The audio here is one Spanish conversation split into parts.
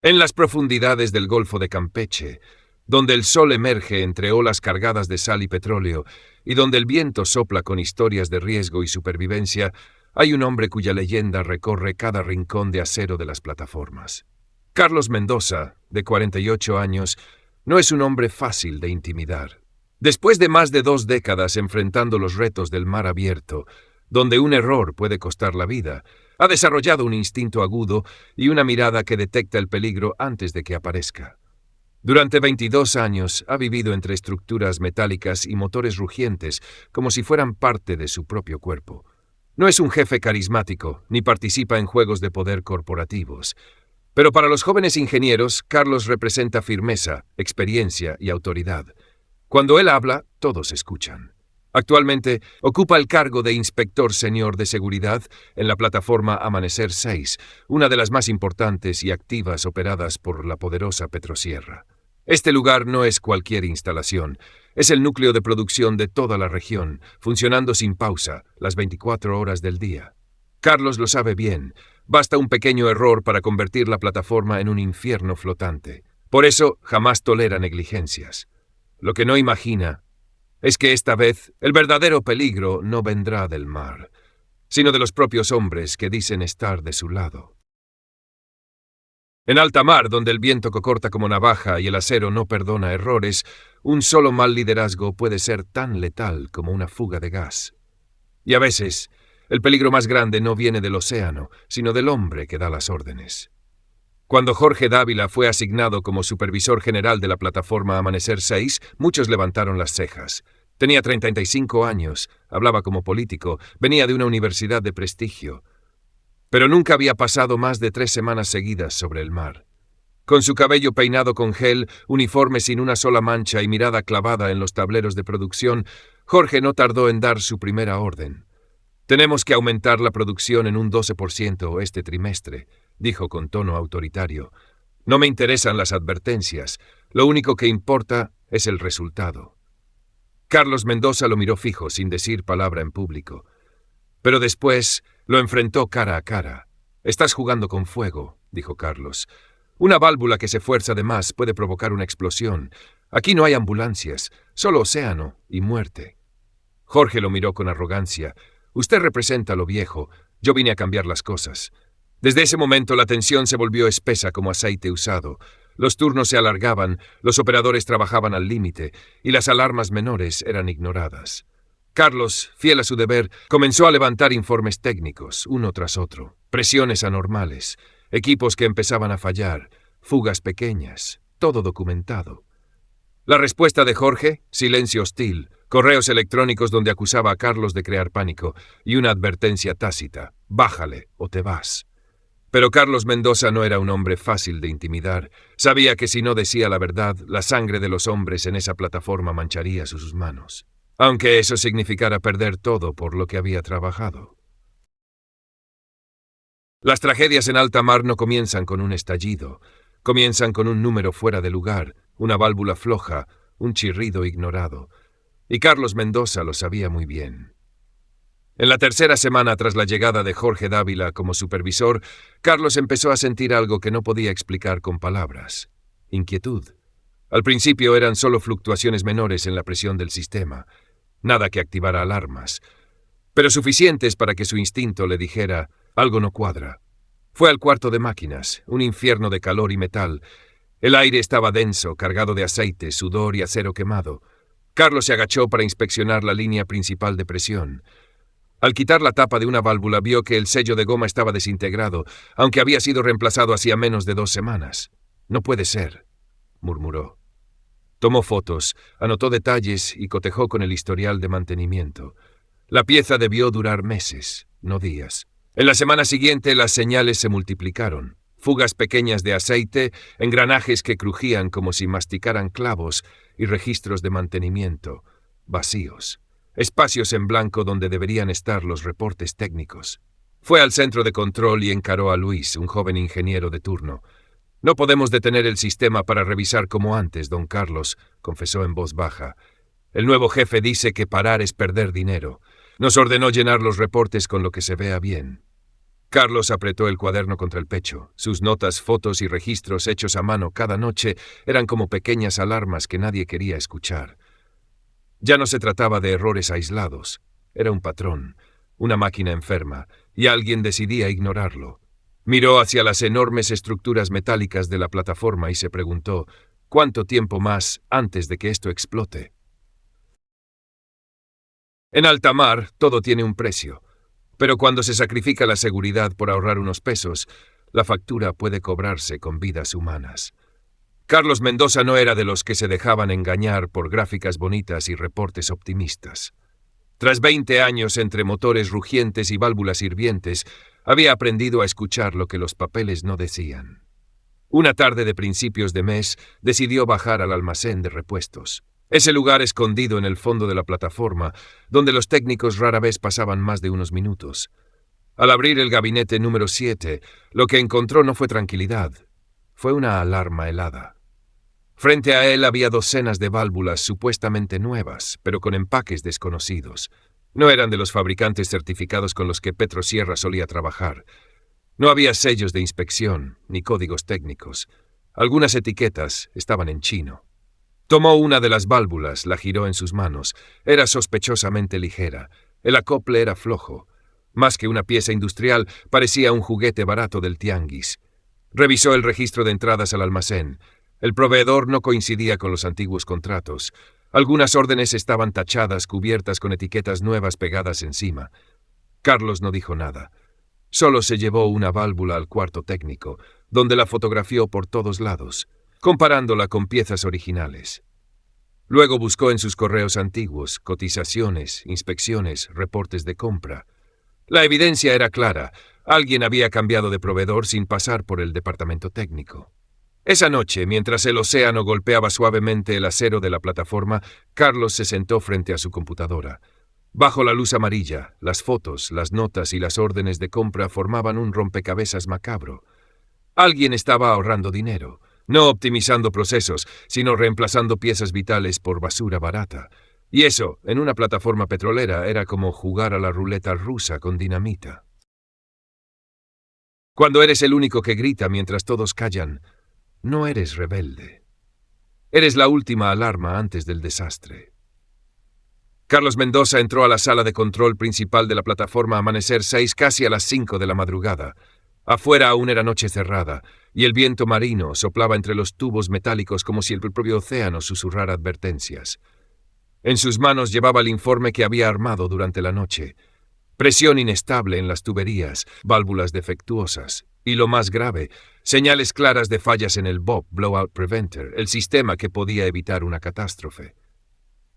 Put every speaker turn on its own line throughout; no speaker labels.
En las profundidades del Golfo de Campeche, donde el sol emerge entre olas cargadas de sal y petróleo, y donde el viento sopla con historias de riesgo y supervivencia, hay un hombre cuya leyenda recorre cada rincón de acero de las plataformas. Carlos Mendoza, de 48 años, no es un hombre fácil de intimidar. Después de más de 2 décadas enfrentando los retos del mar abierto, donde un error puede costar la vida, ha desarrollado un instinto agudo y una mirada que detecta el peligro antes de que aparezca. Durante 22 años ha vivido entre estructuras metálicas y motores rugientes como si fueran parte de su propio cuerpo. No es un jefe carismático, ni participa en juegos de poder corporativos. Pero para los jóvenes ingenieros, Carlos representa firmeza, experiencia y autoridad. Cuando él habla, todos escuchan. Actualmente ocupa el cargo de inspector senior de seguridad en la plataforma Amanecer 6, una de las más importantes y activas operadas por la poderosa Petrosierra. Este lugar no es cualquier instalación, es el núcleo de producción de toda la región, funcionando sin pausa, las 24 horas del día. Carlos lo sabe bien, basta un pequeño error para convertir la plataforma en un infierno flotante. Por eso jamás tolera negligencias. Lo que no imagina es que esta vez el verdadero peligro no vendrá del mar, sino de los propios hombres que dicen estar de su lado. En alta mar, donde el viento corta como navaja y el acero no perdona errores, un solo mal liderazgo puede ser tan letal como una fuga de gas. Y a veces, el peligro más grande no viene del océano, sino del hombre que da las órdenes. Cuando Jorge Dávila fue asignado como supervisor general de la plataforma Amanecer 6, muchos levantaron las cejas. Tenía 35 años, hablaba como político, venía de una universidad de prestigio. Pero nunca había pasado más de 3 semanas seguidas sobre el mar. Con su cabello peinado con gel, uniforme sin una sola mancha y mirada clavada en los tableros de producción, Jorge no tardó en dar su primera orden. «Tenemos que aumentar la producción en un 12% este trimestre», dijo con tono autoritario. «No me interesan las advertencias. Lo único que importa es el resultado». Carlos Mendoza lo miró fijo, sin decir palabra en público. Pero después lo enfrentó cara a cara. «Estás jugando con fuego», dijo Carlos. «Una válvula que se fuerza de más puede provocar una explosión. Aquí no hay ambulancias, solo océano y muerte». Jorge lo miró con arrogancia. «Usted representa lo viejo. Yo vine a cambiar las cosas». Desde ese momento la tensión se volvió espesa como aceite usado. Los turnos se alargaban, los operadores trabajaban al límite y las alarmas menores eran ignoradas. Carlos, fiel a su deber, comenzó a levantar informes técnicos, uno tras otro, presiones anormales, equipos que empezaban a fallar, fugas pequeñas, todo documentado. La respuesta de Jorge, silencio hostil, correos electrónicos donde acusaba a Carlos de crear pánico y una advertencia tácita, bájale o te vas. Pero Carlos Mendoza no era un hombre fácil de intimidar. Sabía que si no decía la verdad, la sangre de los hombres en esa plataforma mancharía sus manos, aunque eso significara perder todo por lo que había trabajado. Las tragedias en alta mar no comienzan con un estallido, comienzan con un número fuera de lugar, una válvula floja, un chirrido ignorado. Y Carlos Mendoza lo sabía muy bien. En la tercera semana tras la llegada de Jorge Dávila como supervisor, Carlos empezó a sentir algo que no podía explicar con palabras. Inquietud. Al principio eran solo fluctuaciones menores en la presión del sistema, nada que activara alarmas, pero suficientes para que su instinto le dijera, algo no cuadra. Fue al cuarto de máquinas, un infierno de calor y metal. El aire estaba denso, cargado de aceite, sudor y acero quemado. Carlos se agachó para inspeccionar la línea principal de presión. Al quitar la tapa de una válvula vio que el sello de goma estaba desintegrado, aunque había sido reemplazado hacía menos de 2 semanas. «No puede ser», murmuró. Tomó fotos, anotó detalles y cotejó con el historial de mantenimiento. La pieza debió durar meses, no días. En la semana siguiente las señales se multiplicaron. Fugas pequeñas de aceite, engranajes que crujían como si masticaran clavos y registros de mantenimiento, vacíos. Espacios en blanco donde deberían estar los reportes técnicos. Fue al centro de control y encaró a Luis, un joven ingeniero de turno. «No podemos detener el sistema para revisar como antes, don Carlos», confesó en voz baja. «El nuevo jefe dice que parar es perder dinero. Nos ordenó llenar los reportes con lo que se vea bien». Carlos apretó el cuaderno contra el pecho. Sus notas, fotos y registros hechos a mano cada noche eran como pequeñas alarmas que nadie quería escuchar. Ya no se trataba de errores aislados. Era un patrón, una máquina enferma, y alguien decidía ignorarlo. Miró hacia las enormes estructuras metálicas de la plataforma y se preguntó, ¿cuánto tiempo más antes de que esto explote? En alta mar, todo tiene un precio. Pero cuando se sacrifica la seguridad por ahorrar unos pesos, la factura puede cobrarse con vidas humanas. Carlos Mendoza no era de los que se dejaban engañar por gráficas bonitas y reportes optimistas. Tras 20 años entre motores rugientes y válvulas hirvientes, había aprendido a escuchar lo que los papeles no decían. Una tarde de principios de mes, decidió bajar al almacén de repuestos. Ese lugar escondido en el fondo de la plataforma, donde los técnicos rara vez pasaban más de unos minutos. Al abrir el gabinete número 7, lo que encontró no fue tranquilidad, fue una alarma helada. Frente a él había docenas de válvulas supuestamente nuevas, pero con empaques desconocidos. No eran de los fabricantes certificados con los que Petro Sierra solía trabajar. No había sellos de inspección, ni códigos técnicos. Algunas etiquetas estaban en chino. Tomó una de las válvulas, la giró en sus manos. Era sospechosamente ligera. El acople era flojo. Más que una pieza industrial, parecía un juguete barato del tianguis. Revisó el registro de entradas al almacén. El proveedor no coincidía con los antiguos contratos. Algunas órdenes estaban tachadas, cubiertas con etiquetas nuevas pegadas encima. Carlos no dijo nada. Solo se llevó una válvula al cuarto técnico, donde la fotografió por todos lados, comparándola con piezas originales. Luego buscó en sus correos antiguos, cotizaciones, inspecciones, reportes de compra. La evidencia era clara. Alguien había cambiado de proveedor sin pasar por el departamento técnico. Esa noche, mientras el océano golpeaba suavemente el acero de la plataforma, Carlos se sentó frente a su computadora. Bajo la luz amarilla, las fotos, las notas y las órdenes de compra formaban un rompecabezas macabro. Alguien estaba ahorrando dinero, no optimizando procesos, sino reemplazando piezas vitales por basura barata. Y eso, en una plataforma petrolera, era como jugar a la ruleta rusa con dinamita. Cuando eres el único que grita mientras todos callan, no eres rebelde. Eres la última alarma antes del desastre. Carlos Mendoza entró a la sala de control principal de la plataforma Amanecer 6 casi a las 5 de la madrugada. Afuera aún era noche cerrada, y el viento marino soplaba entre los tubos metálicos como si el propio océano susurrara advertencias. En sus manos llevaba el informe que había armado durante la noche. Presión inestable en las tuberías, válvulas defectuosas, y lo más grave, señales claras de fallas en el BOP, Blowout Preventer, el sistema que podía evitar una catástrofe.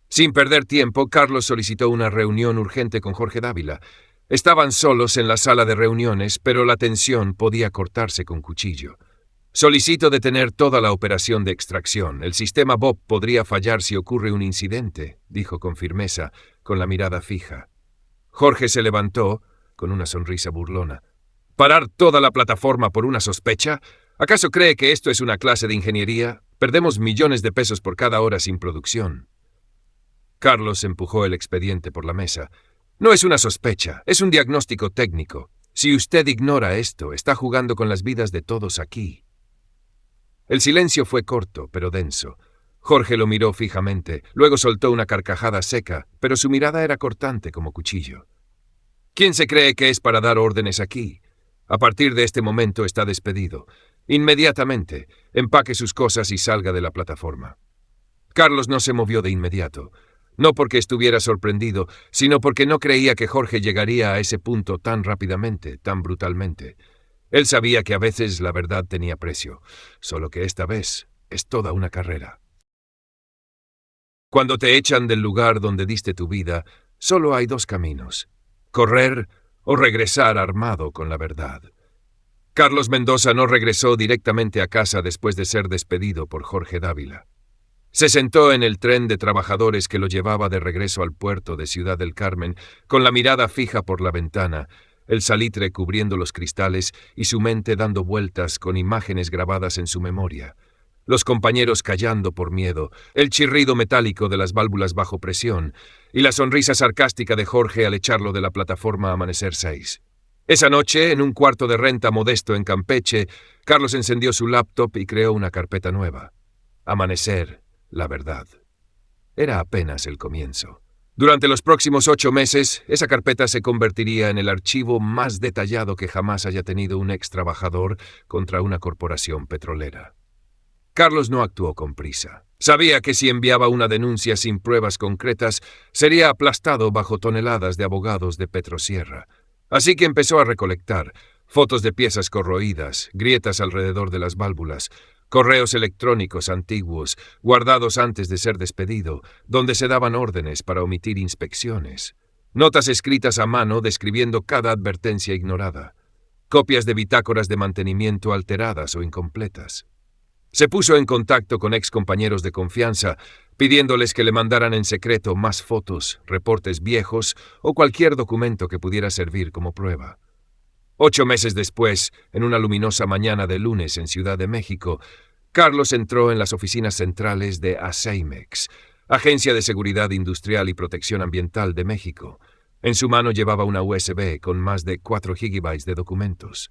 Sin perder tiempo, Carlos solicitó una reunión urgente con Jorge Dávila. Estaban solos en la sala de reuniones, pero la tensión podía cortarse con cuchillo. Solicito detener toda la operación de extracción. El sistema BOP podría fallar si ocurre un incidente, dijo con firmeza, con la mirada fija. Jorge se levantó, con una sonrisa burlona. ¿Parar toda la plataforma por una sospecha? ¿Acaso cree que esto es una clase de ingeniería? Perdemos millones de pesos por cada hora sin producción. Carlos empujó el expediente por la mesa. No es una sospecha, es un diagnóstico técnico. Si usted ignora esto, está jugando con las vidas de todos aquí. El silencio fue corto, pero denso. Jorge lo miró fijamente, luego soltó una carcajada seca, pero su mirada era cortante como cuchillo. ¿Quién se cree que es para dar órdenes aquí? A partir de este momento está despedido. Inmediatamente, empaque sus cosas y salga de la plataforma. Carlos no se movió de inmediato. No porque estuviera sorprendido, sino porque no creía que Jorge llegaría a ese punto tan rápidamente, tan brutalmente. Él sabía que a veces la verdad tenía precio, solo que esta vez es toda una carrera. Cuando te echan del lugar donde diste tu vida, solo hay dos caminos: correr o regresar armado con la verdad. Carlos Mendoza no regresó directamente a casa después de ser despedido por Jorge Dávila. Se sentó en el tren de trabajadores que lo llevaba de regreso al puerto de Ciudad del Carmen, con la mirada fija por la ventana, el salitre cubriendo los cristales y su mente dando vueltas con imágenes grabadas en su memoria. Los compañeros callando por miedo, el chirrido metálico de las válvulas bajo presión y la sonrisa sarcástica de Jorge al echarlo de la plataforma Amanecer 6. Esa noche, en un cuarto de renta modesto en Campeche, Carlos encendió su laptop y creó una carpeta nueva. Amanecer, la verdad. Era apenas el comienzo. Durante los próximos 8 meses, esa carpeta se convertiría en el archivo más detallado que jamás haya tenido un ex trabajador contra una corporación petrolera. Carlos no actuó con prisa. Sabía que si enviaba una denuncia sin pruebas concretas, sería aplastado bajo toneladas de abogados de Petrosierra. Así que empezó a recolectar fotos de piezas corroídas, grietas alrededor de las válvulas, correos electrónicos antiguos, guardados antes de ser despedido, donde se daban órdenes para omitir inspecciones, notas escritas a mano describiendo cada advertencia ignorada, copias de bitácoras de mantenimiento alteradas o incompletas. Se puso en contacto con excompañeros de confianza, pidiéndoles que le mandaran en secreto más fotos, reportes viejos o cualquier documento que pudiera servir como prueba. 8 meses después, en una luminosa mañana de lunes en Ciudad de México, Carlos entró en las oficinas centrales de ASEIMEX, Agencia de Seguridad Industrial y Protección Ambiental de México. En su mano llevaba una USB con más de 4 gigabytes de documentos.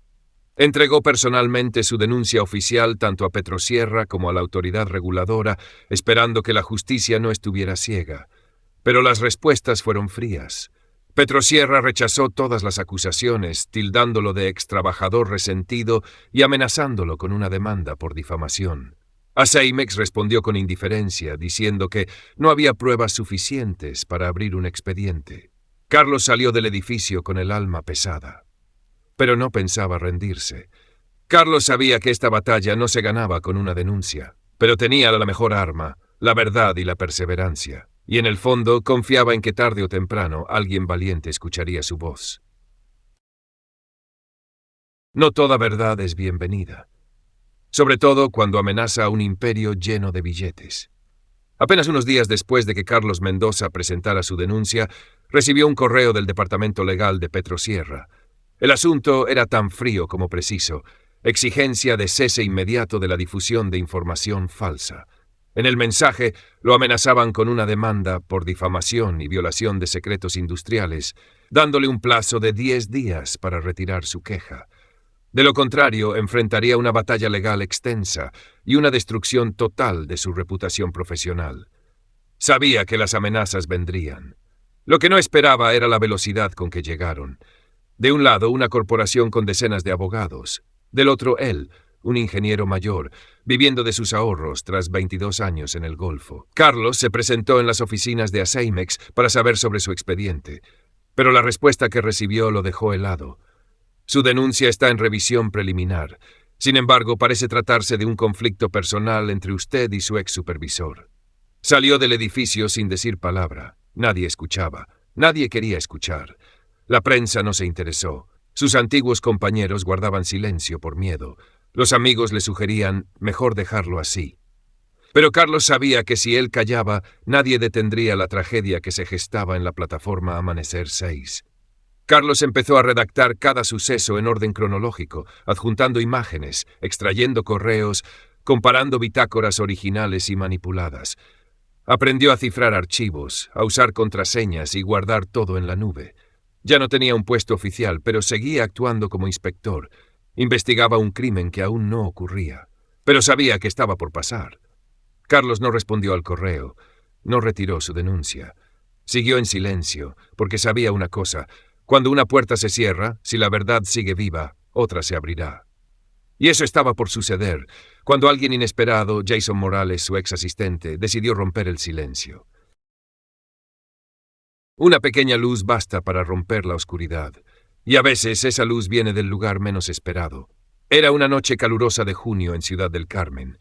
Entregó personalmente su denuncia oficial tanto a Petrosierra como a la autoridad reguladora, esperando que la justicia no estuviera ciega. Pero las respuestas fueron frías. Petrosierra rechazó todas las acusaciones, tildándolo de extrabajador resentido y amenazándolo con una demanda por difamación. ASEIMEX respondió con indiferencia, diciendo que no había pruebas suficientes para abrir un expediente. Carlos salió del edificio con el alma pesada. Pero no pensaba rendirse. Carlos sabía que esta batalla no se ganaba con una denuncia, pero tenía la mejor arma, la verdad y la perseverancia, y en el fondo confiaba en que tarde o temprano alguien valiente escucharía su voz. No toda verdad es bienvenida, sobre todo cuando amenaza a un imperio lleno de billetes. Apenas unos días después de que Carlos Mendoza presentara su denuncia, recibió un correo del Departamento Legal de Petrosierra. El asunto era tan frío como preciso, exigencia de cese inmediato de la difusión de información falsa. En el mensaje lo amenazaban con una demanda por difamación y violación de secretos industriales, dándole un plazo de 10 días para retirar su queja. De lo contrario, enfrentaría una batalla legal extensa y una destrucción total de su reputación profesional. Sabía que las amenazas vendrían. Lo que no esperaba era la velocidad con que llegaron. De un lado, una corporación con decenas de abogados. Del otro, él, un ingeniero mayor, viviendo de sus ahorros tras 22 años en el Golfo. Carlos se presentó en las oficinas de ASEIMEX para saber sobre su expediente, pero la respuesta que recibió lo dejó helado. Su denuncia está en revisión preliminar. Sin embargo, parece tratarse de un conflicto personal entre usted y su ex supervisor. Salió del edificio sin decir palabra. Nadie escuchaba. Nadie quería escuchar. La prensa no se interesó. Sus antiguos compañeros guardaban silencio por miedo. Los amigos le sugerían mejor dejarlo así. Pero Carlos sabía que si él callaba, nadie detendría la tragedia que se gestaba en la plataforma Amanecer 6. Carlos empezó a redactar cada suceso en orden cronológico, adjuntando imágenes, extrayendo correos, comparando bitácoras originales y manipuladas. Aprendió a cifrar archivos, a usar contraseñas y guardar todo en la nube. Ya no tenía un puesto oficial, pero seguía actuando como inspector. Investigaba un crimen que aún no ocurría, pero sabía que estaba por pasar. Carlos no respondió al correo, no retiró su denuncia. Siguió en silencio, porque sabía una cosa: cuando una puerta se cierra, si la verdad sigue viva, otra se abrirá. Y eso estaba por suceder, cuando alguien inesperado, Jason Morales, su ex asistente, decidió romper el silencio. Una pequeña luz basta para romper la oscuridad, y a veces esa luz viene del lugar menos esperado. Era una noche calurosa de junio en Ciudad del Carmen.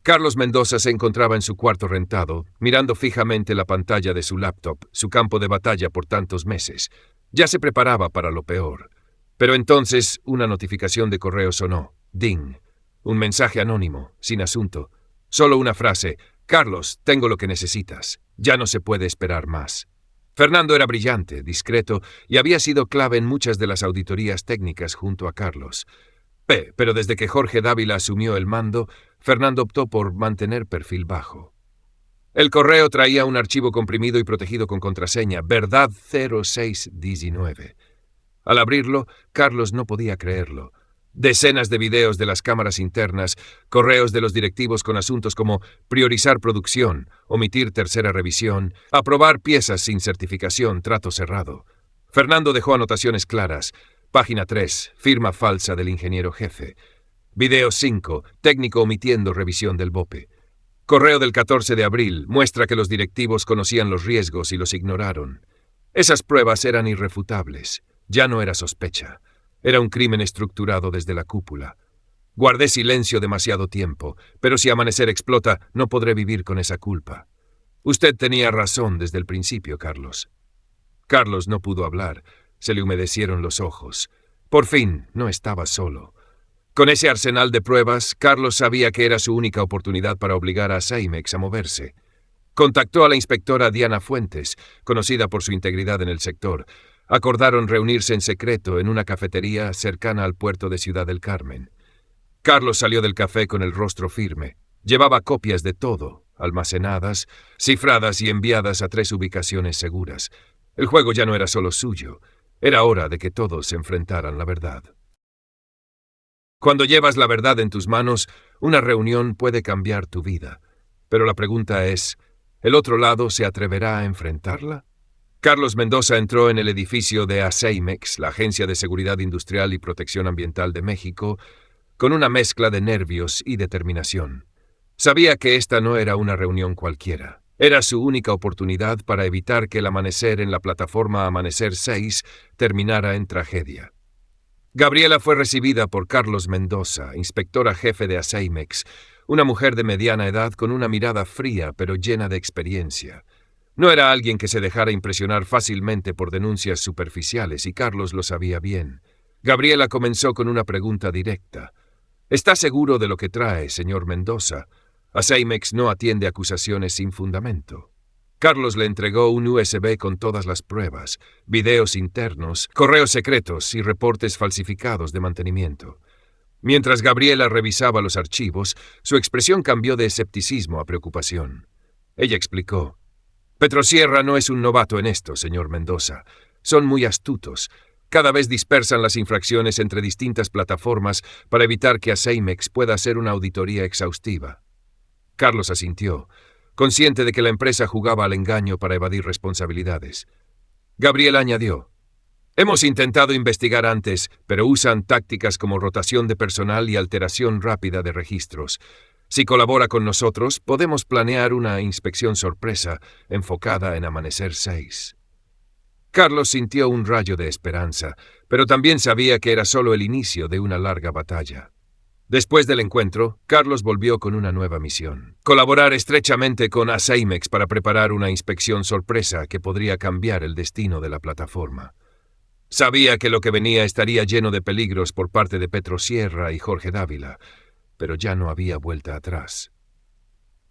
Carlos Mendoza se encontraba en su cuarto rentado, mirando fijamente la pantalla de su laptop, su campo de batalla por tantos meses. Ya se preparaba para lo peor. Pero entonces una notificación de correo sonó. Ding. Un mensaje anónimo, sin asunto. Solo una frase: Carlos, tengo lo que necesitas. Ya no se puede esperar más. Fernando era brillante, discreto, y había sido clave en muchas de las auditorías técnicas junto a Carlos. Pero desde que Jorge Dávila asumió el mando, Fernando optó por mantener perfil bajo. El correo traía un archivo comprimido y protegido con contraseña, Verdad 0619. Al abrirlo, Carlos no podía creerlo. Decenas de videos de las cámaras internas, correos de los directivos con asuntos como priorizar producción, omitir tercera revisión, aprobar piezas sin certificación, trato cerrado. Fernando dejó anotaciones claras. Página 3, firma falsa del ingeniero jefe. Video 5, técnico omitiendo revisión del BOPE. Correo del 14 de abril, muestra que los directivos conocían los riesgos y los ignoraron. Esas pruebas eran irrefutables. Ya no era sospecha. Era un crimen estructurado desde la cúpula. Guardé silencio demasiado tiempo, pero si Amanecer explota, no podré vivir con esa culpa. Usted tenía razón desde el principio, Carlos. Carlos no pudo hablar. Se le humedecieron los ojos. Por fin, no estaba solo. Con ese arsenal de pruebas, Carlos sabía que era su única oportunidad para obligar a Ceimex a moverse. Contactó a la inspectora Diana Fuentes, conocida por su integridad en el sector. Acordaron reunirse en secreto en una cafetería cercana al puerto de Ciudad del Carmen. Carlos salió del café con el rostro firme. Llevaba copias de todo, almacenadas, cifradas y enviadas a 3 ubicaciones seguras. El juego ya no era solo suyo. Era hora de que todos se enfrentaran la verdad. Cuando llevas la verdad en tus manos, una reunión puede cambiar tu vida. Pero la pregunta es, ¿el otro lado se atreverá a enfrentarla? Carlos Mendoza entró en el edificio de ACEIMEX, la Agencia de Seguridad Industrial y Protección Ambiental de México, con una mezcla de nervios y determinación. Sabía que esta no era una reunión cualquiera. Era su única oportunidad para evitar que el amanecer en la plataforma Amanecer 6 terminara en tragedia. Gabriela fue recibida por Carlos Mendoza, inspectora jefe de ACEIMEX, una mujer de mediana edad con una mirada fría pero llena de experiencia. No era alguien que se dejara impresionar fácilmente por denuncias superficiales, y Carlos lo sabía bien. Gabriela comenzó con una pregunta directa. ¿Está seguro de lo que trae, señor Mendoza? ACEIMEX no atiende acusaciones sin fundamento. Carlos le entregó un USB con todas las pruebas, videos internos, correos secretos y reportes falsificados de mantenimiento. Mientras Gabriela revisaba los archivos, su expresión cambió de escepticismo a preocupación. Ella explicó: Petrosierra no es un novato en esto, señor Mendoza. Son muy astutos. Cada vez dispersan las infracciones entre distintas plataformas para evitar que ACEIMEX pueda hacer una auditoría exhaustiva. Carlos asintió, consciente de que la empresa jugaba al engaño para evadir responsabilidades. Gabriel añadió: Hemos intentado investigar antes, pero usan tácticas como rotación de personal y alteración rápida de registros. Si colabora con nosotros, podemos planear una inspección sorpresa enfocada en Amanecer 6. Carlos sintió un rayo de esperanza, pero también sabía que era solo el inicio de una larga batalla. Después del encuentro, Carlos volvió con una nueva misión: colaborar estrechamente con ACEIMEX para preparar una inspección sorpresa que podría cambiar el destino de la plataforma. Sabía que lo que venía estaría lleno de peligros por parte de Petrosierra y Jorge Dávila, pero ya no había vuelta atrás.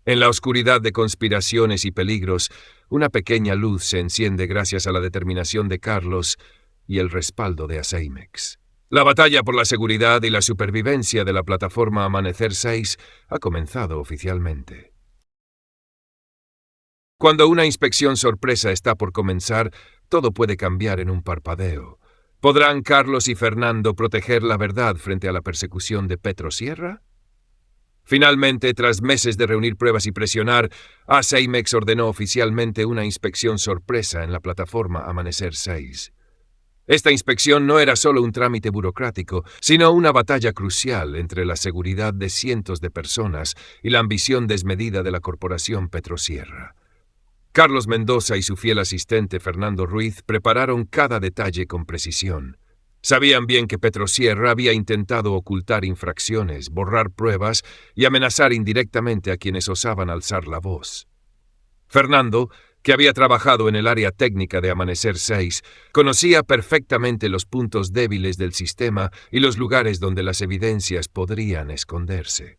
En la oscuridad de conspiraciones y peligros, una pequeña luz se enciende gracias a la determinación de Carlos y el respaldo de ACEIMEX. La batalla por la seguridad y la supervivencia de la plataforma Amanecer 6 ha comenzado oficialmente. Cuando una inspección sorpresa está por comenzar, todo puede cambiar en un parpadeo. ¿Podrán Carlos y Fernando proteger la verdad frente a la persecución de Petrosierra? Finalmente, tras meses de reunir pruebas y presionar, ACEIMEX ordenó oficialmente una inspección sorpresa en la plataforma Amanecer 6. Esta inspección no era solo un trámite burocrático, sino una batalla crucial entre la seguridad de cientos de personas y la ambición desmedida de la corporación Petrosierra. Carlos Mendoza y su fiel asistente Fernando Ruiz prepararon cada detalle con precisión. Sabían bien que Petrosierra había intentado ocultar infracciones, borrar pruebas y amenazar indirectamente a quienes osaban alzar la voz. Fernando, que había trabajado en el área técnica de Amanecer 6, conocía perfectamente los puntos débiles del sistema y los lugares donde las evidencias podrían esconderse.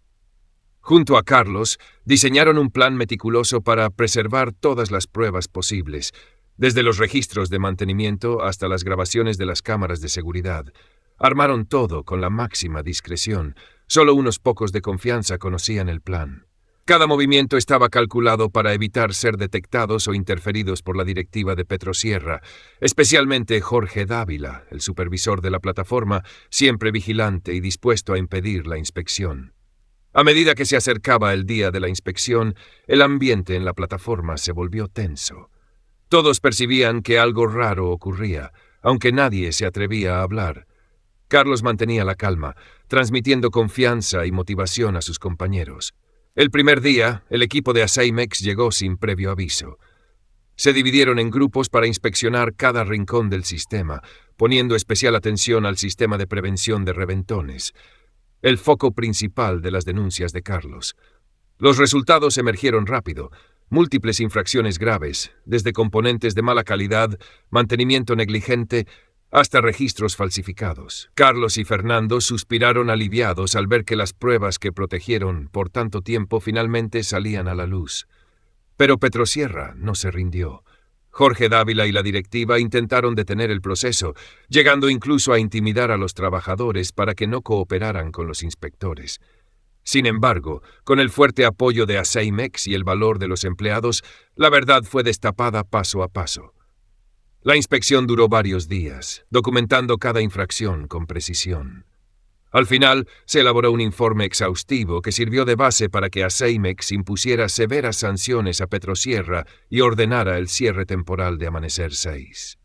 Junto a Carlos, diseñaron un plan meticuloso para preservar todas las pruebas posibles, desde los registros de mantenimiento hasta las grabaciones de las cámaras de seguridad. Armaron todo con la máxima discreción. Solo unos pocos de confianza conocían el plan. Cada movimiento estaba calculado para evitar ser detectados o interferidos por la directiva de Petrosierra, especialmente Jorge Dávila, el supervisor de la plataforma, siempre vigilante y dispuesto a impedir la inspección. A medida que se acercaba el día de la inspección, el ambiente en la plataforma se volvió tenso. Todos percibían que algo raro ocurría, aunque nadie se atrevía a hablar. Carlos mantenía la calma, transmitiendo confianza y motivación a sus compañeros. El primer día, el equipo de Aseimex llegó sin previo aviso. Se dividieron en grupos para inspeccionar cada rincón del sistema, poniendo especial atención al sistema de prevención de reventones, el foco principal de las denuncias de Carlos. Los resultados emergieron rápido: múltiples infracciones graves, desde componentes de mala calidad, mantenimiento negligente, hasta registros falsificados. Carlos y Fernando suspiraron aliviados al ver que las pruebas que protegieron por tanto tiempo finalmente salían a la luz. Pero Petrosierra no se rindió. Jorge Dávila y la directiva intentaron detener el proceso, llegando incluso a intimidar a los trabajadores para que no cooperaran con los inspectores. Sin embargo, con el fuerte apoyo de Aseimex y el valor de los empleados, la verdad fue destapada paso a paso. La inspección duró varios días, documentando cada infracción con precisión. Al final, se elaboró un informe exhaustivo que sirvió de base para que Aseimex impusiera severas sanciones a Petrosierra y ordenara el cierre temporal de Amanecer 6.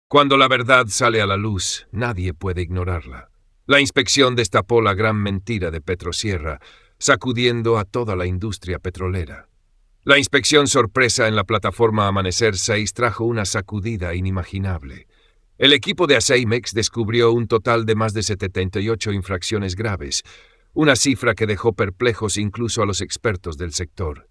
Cuando la verdad sale a la luz, nadie puede ignorarla. La inspección destapó la gran mentira de Petrosierra, sacudiendo a toda la industria petrolera. La inspección sorpresa en la plataforma Amanecer 6 trajo una sacudida inimaginable. El equipo de Aseimex descubrió un total de más de 78 infracciones graves, una cifra que dejó perplejos incluso a los expertos del sector.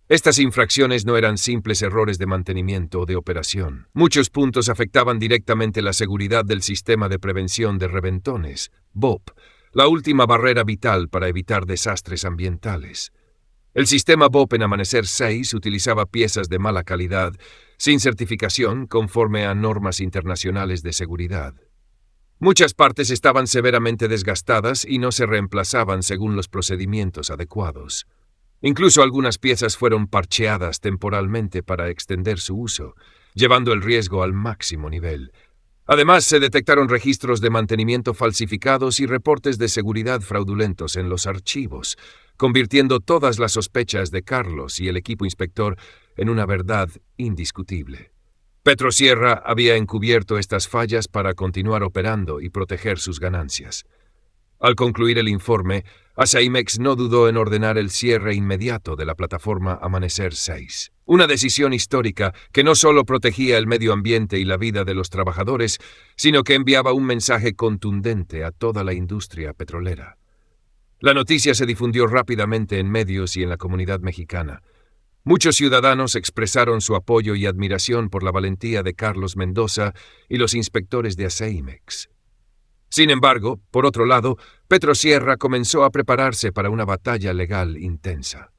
Estas infracciones no eran simples errores de mantenimiento o de operación. Muchos puntos afectaban directamente la seguridad del sistema de prevención de reventones, BOP, la última barrera vital para evitar desastres ambientales. El sistema BOP en Amanecer 6 utilizaba piezas de mala calidad, sin certificación conforme a normas internacionales de seguridad. Muchas partes estaban severamente desgastadas y no se reemplazaban según los procedimientos adecuados. Incluso algunas piezas fueron parcheadas temporalmente para extender su uso, llevando el riesgo al máximo nivel. Además, se detectaron registros de mantenimiento falsificados y reportes de seguridad fraudulentos en los archivos, convirtiendo todas las sospechas de Carlos y el equipo inspector en una verdad indiscutible. Petrosierra había encubierto estas fallas para continuar operando y proteger sus ganancias. Al concluir el informe, Aseimex no dudó en ordenar el cierre inmediato de la plataforma Amanecer 6. Una decisión histórica que no solo protegía el medio ambiente y la vida de los trabajadores, sino que enviaba un mensaje contundente a toda la industria petrolera. La noticia se difundió rápidamente en medios y en la comunidad mexicana. Muchos ciudadanos expresaron su apoyo y admiración por la valentía de Carlos Mendoza y los inspectores de Aseimex. Sin embargo, por otro lado, Petrosierra comenzó a prepararse para una batalla legal intensa.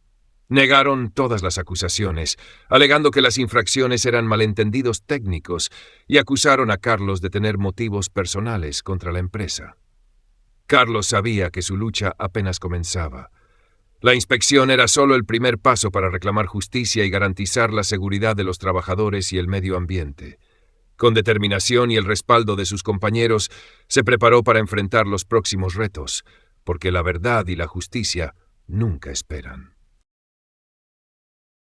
Negaron todas las acusaciones, alegando que las infracciones eran malentendidos técnicos, y acusaron a Carlos de tener motivos personales contra la empresa. Carlos sabía que su lucha apenas comenzaba. La inspección era solo el primer paso para reclamar justicia y garantizar la seguridad de los trabajadores y el medio ambiente. Con determinación y el respaldo de sus compañeros, se preparó para enfrentar los próximos retos, porque la verdad y la justicia nunca esperan.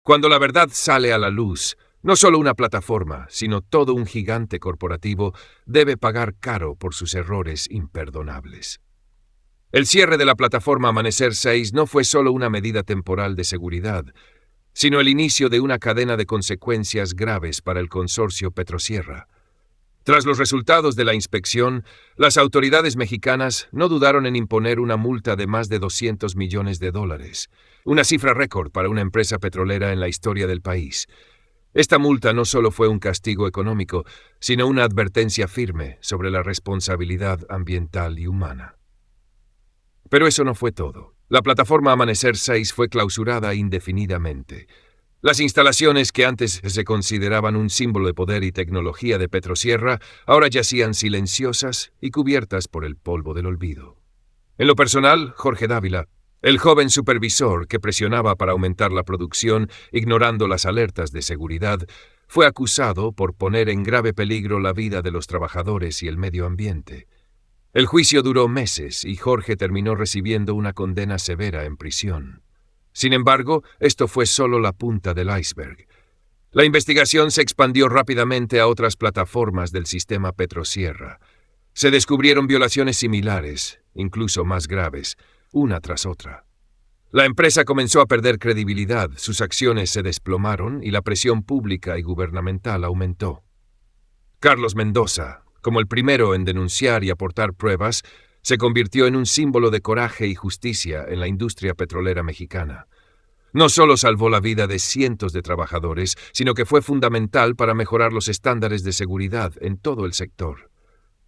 Cuando la verdad sale a la luz, no solo una plataforma, sino todo un gigante corporativo debe pagar caro por sus errores imperdonables. El cierre de la plataforma Amanecer 6 no fue solo una medida temporal de seguridad, sino el inicio de una cadena de consecuencias graves para el consorcio Petrosierra. Tras los resultados de la inspección, las autoridades mexicanas no dudaron en imponer una multa de más de $200 millones, una cifra récord para una empresa petrolera en la historia del país. Esta multa no solo fue un castigo económico, sino una advertencia firme sobre la responsabilidad ambiental y humana. Pero eso no fue todo. La plataforma Amanecer 6 fue clausurada indefinidamente. Las instalaciones que antes se consideraban un símbolo de poder y tecnología de Petrosierra ahora yacían silenciosas y cubiertas por el polvo del olvido. En lo personal, Jorge Dávila, El joven supervisor, que presionaba para aumentar la producción, ignorando las alertas de seguridad, fue acusado por poner en grave peligro la vida de los trabajadores y el medio ambiente. El juicio duró meses y Jorge terminó recibiendo una condena severa en prisión. Sin embargo, esto fue solo la punta del iceberg. La investigación se expandió rápidamente a otras plataformas del sistema Petrosierra. Se descubrieron violaciones similares, incluso más graves, una tras otra. La empresa comenzó a perder credibilidad, sus acciones se desplomaron y la presión pública y gubernamental aumentó. Carlos Mendoza, como el primero en denunciar y aportar pruebas, se convirtió en un símbolo de coraje y justicia en la industria petrolera mexicana. No solo salvó la vida de cientos de trabajadores, sino que fue fundamental para mejorar los estándares de seguridad en todo el sector.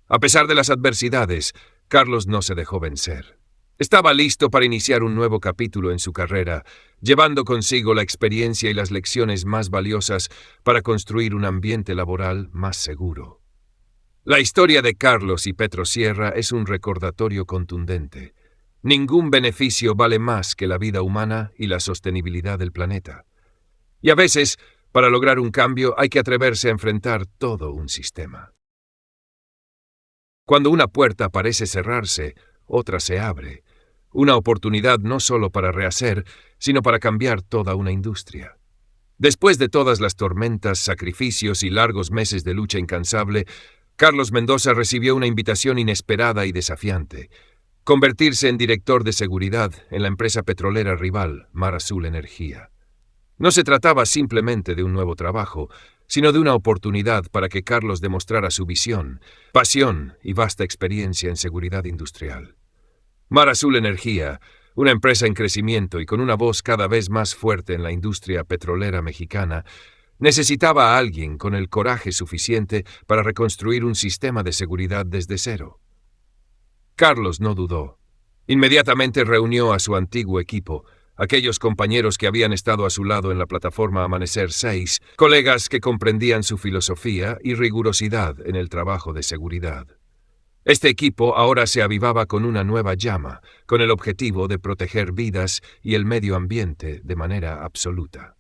A pesar de las adversidades, Carlos no se dejó vencer. Estaba listo para iniciar un nuevo capítulo en su carrera, llevando consigo la experiencia y las lecciones más valiosas para construir un ambiente laboral más seguro. La historia de Carlos y Petrosierra es un recordatorio contundente. Ningún beneficio vale más que la vida humana y la sostenibilidad del planeta. Y a veces, para lograr un cambio, hay que atreverse a enfrentar todo un sistema. Cuando una puerta parece cerrarse, otra se abre. Una oportunidad no solo para rehacer, sino para cambiar toda una industria. Después de todas las tormentas, sacrificios y largos meses de lucha incansable, Carlos Mendoza recibió una invitación inesperada y desafiante: convertirse en director de seguridad en la empresa petrolera rival, Mar Azul Energía. No se trataba simplemente de un nuevo trabajo, sino de una oportunidad para que Carlos demostrara su visión, pasión y vasta experiencia en seguridad industrial. Mar Azul Energía, una empresa en crecimiento y con una voz cada vez más fuerte en la industria petrolera mexicana, necesitaba a alguien con el coraje suficiente para reconstruir un sistema de seguridad desde cero. Carlos no dudó. Inmediatamente reunió a su antiguo equipo, aquellos compañeros que habían estado a su lado en la plataforma Amanecer 6, colegas que comprendían su filosofía y rigurosidad en el trabajo de seguridad. Este equipo ahora se avivaba con una nueva llama, con el objetivo de proteger vidas y el medio ambiente de manera absoluta.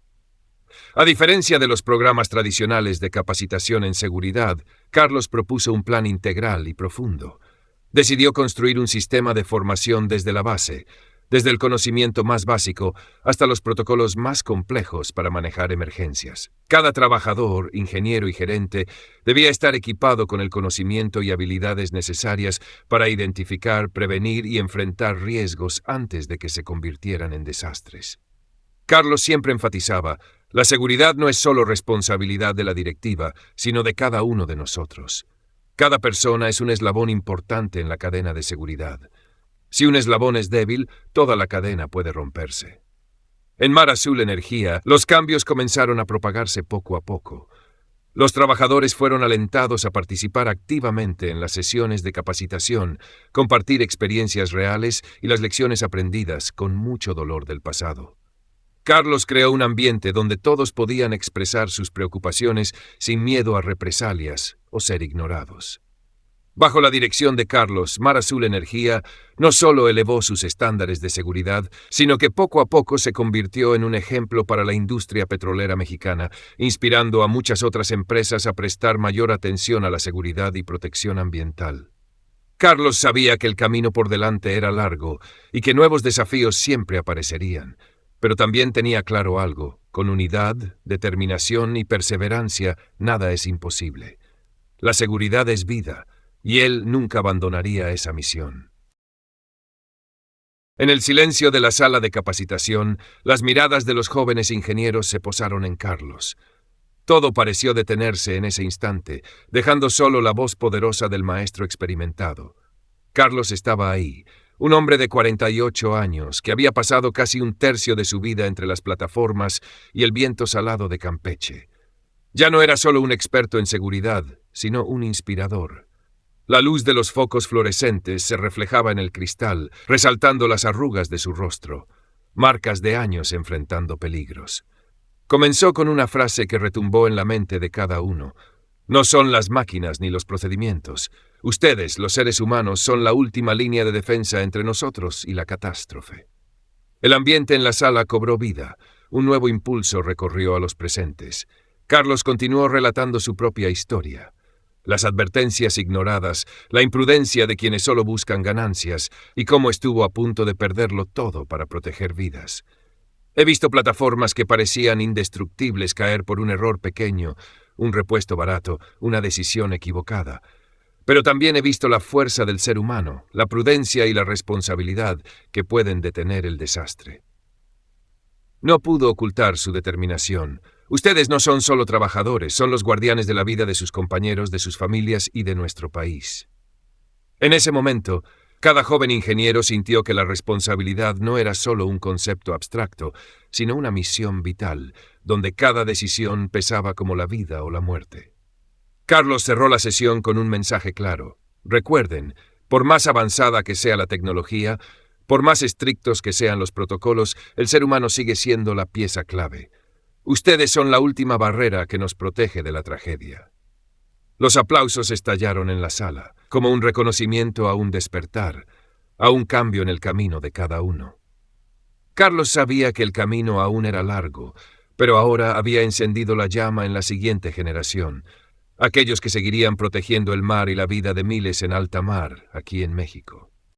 A diferencia de los programas tradicionales de capacitación en seguridad, Carlos propuso un plan integral y profundo. Decidió construir un sistema de formación desde la base, desde el conocimiento más básico hasta los protocolos más complejos para manejar emergencias. Cada trabajador, ingeniero y gerente debía estar equipado con el conocimiento y habilidades necesarias para identificar, prevenir y enfrentar riesgos antes de que se convirtieran en desastres. Carlos siempre enfatizaba: la seguridad no es solo responsabilidad de la directiva, sino de cada uno de nosotros. Cada persona es un eslabón importante en la cadena de seguridad. Si un eslabón es débil, toda la cadena puede romperse. En Mar Azul Energía, los cambios comenzaron a propagarse poco a poco. Los trabajadores fueron alentados a participar activamente en las sesiones de capacitación, compartir experiencias reales y las lecciones aprendidas con mucho dolor del pasado. Carlos creó un ambiente donde todos podían expresar sus preocupaciones sin miedo a represalias o ser ignorados. Bajo la dirección de Carlos, Mar Azul Energía no solo elevó sus estándares de seguridad, sino que poco a poco se convirtió en un ejemplo para la industria petrolera mexicana, inspirando a muchas otras empresas a prestar mayor atención a la seguridad y protección ambiental. Carlos sabía que el camino por delante era largo y que nuevos desafíos siempre aparecerían, pero también tenía claro algo: con unidad, determinación y perseverancia nada es imposible. La seguridad es vida, y él nunca abandonaría esa misión. En el silencio de la sala de capacitación, las miradas de los jóvenes ingenieros se posaron en Carlos. Todo pareció detenerse en ese instante, dejando solo la voz poderosa del maestro experimentado. Carlos estaba ahí, un hombre de 48 años que había pasado casi un tercio de su vida entre las plataformas y el viento salado de Campeche. Ya no era solo un experto en seguridad, sino un inspirador. La luz de los focos fluorescentes se reflejaba en el cristal, resaltando las arrugas de su rostro, marcas de años enfrentando peligros. Comenzó con una frase que retumbó en la mente de cada uno: no son las máquinas ni los procedimientos. Ustedes, los seres humanos, son la última línea de defensa entre nosotros y la catástrofe. El ambiente en la sala cobró vida. Un nuevo impulso recorrió a los presentes. Carlos continuó relatando su propia historia. Las advertencias ignoradas, la imprudencia de quienes solo buscan ganancias, y cómo estuvo a punto de perderlo todo para proteger vidas. He visto plataformas que parecían indestructibles caer por un error pequeño, un repuesto barato, una decisión equivocada. Pero también he visto la fuerza del ser humano, la prudencia y la responsabilidad que pueden detener el desastre. No pudo ocultar su determinación. Ustedes no son solo trabajadores, son los guardianes de la vida de sus compañeros, de sus familias y de nuestro país. En ese momento, cada joven ingeniero sintió que la responsabilidad no era solo un concepto abstracto, sino una misión vital, donde cada decisión pesaba como la vida o la muerte. Carlos cerró la sesión con un mensaje claro. Recuerden, por más avanzada que sea la tecnología, por más estrictos que sean los protocolos, el ser humano sigue siendo la pieza clave. Ustedes son la última barrera que nos protege de la tragedia. Los aplausos estallaron en la sala, como un reconocimiento a un despertar, a un cambio en el camino de cada uno. Carlos sabía que el camino aún era largo, pero ahora había encendido la llama en la siguiente generación, aquellos que seguirían protegiendo el mar y la vida de miles en alta mar, aquí en México.